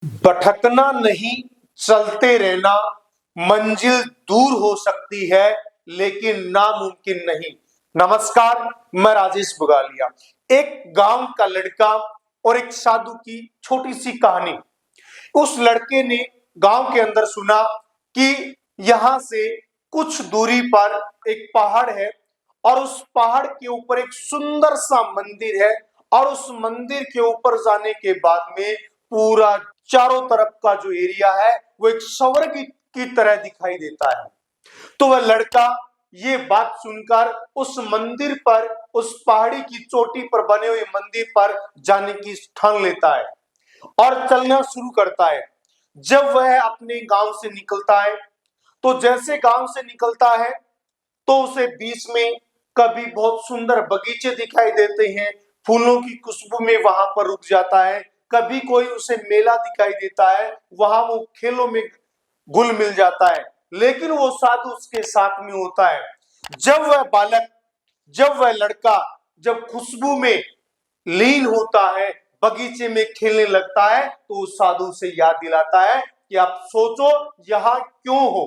भटकना नहीं, चलते रहना। मंजिल दूर हो सकती है लेकिन नामुमकिन नहीं। नमस्कार, मैं राजेश बुगालिया। एक गांव का लड़का और एक साधु की छोटी सी कहानी। उस लड़के ने गांव के अंदर सुना कि यहां से कुछ दूरी पर एक पहाड़ है और उस पहाड़ के ऊपर एक सुंदर सा मंदिर है और उस मंदिर के ऊपर जाने के बाद में पूरा चारों तरफ का जो एरिया है वो एक स्वर्ग की तरह दिखाई देता है। तो वह लड़का ये बात सुनकर उस मंदिर पर, उस पहाड़ी की चोटी पर बने हुए मंदिर पर जाने की ठान लेता है और चलना शुरू करता है। जब वह अपने गांव से निकलता है तो जैसे गांव से निकलता है तो उसे बीच में कभी बहुत सुंदर बगीचे दिखाई देते हैं, फूलों की खुशबू में वहां पर रुक जाता है। कभी कोई उसे मेला दिखाई देता है, वहां वो खेलों में घुल मिल जाता है। लेकिन वो साधु उसके साथ में होता है। जब वह बालक, जब वह लड़का जब खुशबू में लीन होता है, बगीचे में खेलने लगता है, तो उस साधु से याद दिलाता है कि आप सोचो यहाँ क्यों हो,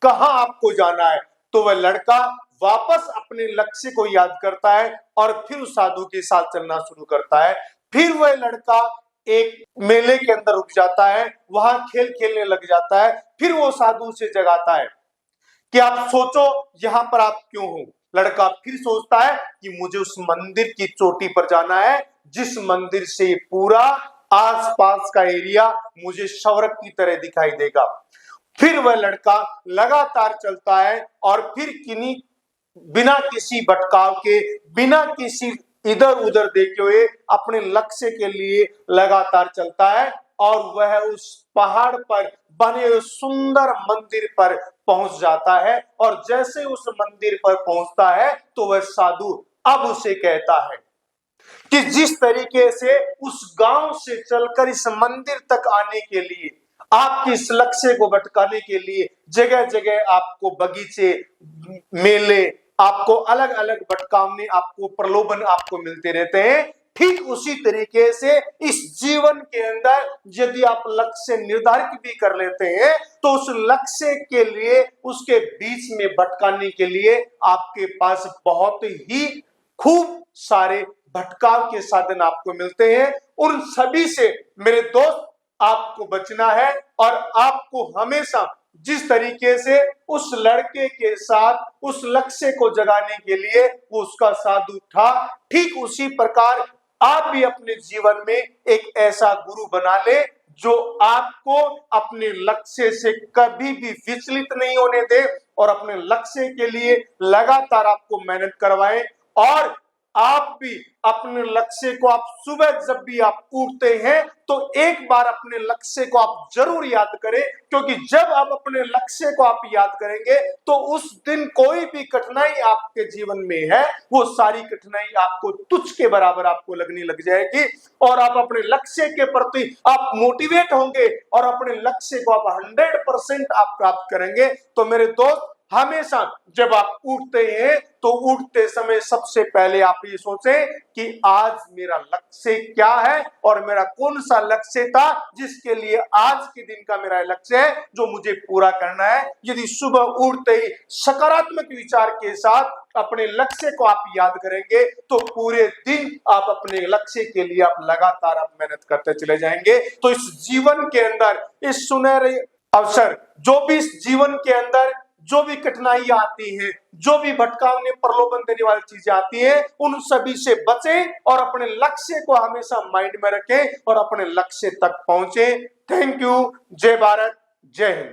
कहां आपको जाना है। तो वह लड़का वापस अपने लक्ष्य को याद करता है और फिर उस साधु के साथ चलना शुरू करता है। फिर वह लड़का एक मेले के अंदर रुक जाता है, वहां खेल खेलने लग जाता है। फिर वो साधु से जगाता है कि आप सोचो यहाँ पर आप क्यों हो। लड़का फिर सोचता है कि मुझे उस मंदिर की चोटी पर जाना है जिस मंदिर से पूरा आसपास का एरिया मुझे स्वर्ग की तरह दिखाई देगा। फिर वह लड़का लगातार चलता है और फिर किन्हीं बिना किसी भटकाव के, बिना किसी इधर उधर देखे हुए अपने लक्ष्य के लिए लगातार चलता है और वह उस पहाड़ पर बने हुए सुंदर मंदिर पर पहुंच जाता है। और जैसे उस मंदिर पर पहुंचता है तो वह साधु अब उसे कहता है कि जिस तरीके से उस गांव से चलकर इस मंदिर तक आने के लिए, आपके इस लक्ष्य को भटकाने के लिए जगह जगह आपको बगीचे, मेले, आपको अलग अलग भटकावने, आपको प्रलोभन आपको मिलते रहते हैं। ठीक उसी तरीके से इस जीवन के अंदर यदि आप लक्ष्य निर्धारित भी कर लेते हैं तो उस लक्ष्य के लिए, उसके बीच में भटकाने के लिए आपके पास बहुत ही खूब सारे भटकाव के साधन आपको मिलते हैं। उन सभी से मेरे दोस्त आपको बचना है और आपको हमेशा जिस तरीके से उस लड़के के साथ उस लक्ष्य को जगाने के लिए वो उसका साधु था, ठीक उसी प्रकार आप भी अपने जीवन में एक ऐसा गुरु बना ले जो आपको अपने लक्ष्य से कभी भी विचलित नहीं होने दे और अपने लक्ष्य के लिए लगातार आपको मेहनत करवाए। और आप भी अपने लक्ष्य को, आप सुबह जब भी आप उठते हैं तो एक बार अपने लक्ष्य को आप जरूर याद करें, क्योंकि जब आप अपने लक्ष्य को आप याद करेंगे तो उस दिन कोई भी कठिनाई आपके जीवन में है वो सारी कठिनाई आपको तुच्छ के बराबर आपको लगने लग जाएगी और आप अपने लक्ष्य के प्रति आप मोटिवेट होंगे और अपने लक्ष्य को आप 100% आप प्राप्त करेंगे। तो मेरे दोस्त, हमेशा जब आप उठते हैं तो उठते समय सबसे पहले आप ये सोचें कि आज मेरा लक्ष्य क्या है और मेरा कौन सा लक्ष्य था जिसके लिए आज के दिन का मेरा लक्ष्य है जो मुझे पूरा करना है। यदि सुबह उठते ही सकारात्मक विचार के साथ अपने लक्ष्य को आप याद करेंगे तो पूरे दिन आप अपने लक्ष्य के लिए आप लगातार आप मेहनत करते चले जाएंगे। तो इस जीवन के अंदर, इस सुनहरे अवसर, जो भी इस जीवन के अंदर जो भी कठिनाइयां आती हैं, जो भी भटकावने, प्रलोभन देने वाली चीजें आती हैं, उन सभी से बचें और अपने लक्ष्य को हमेशा माइंड में रखें और अपने लक्ष्य तक पहुंचे। Thank you. जय भारत, जय हिंद।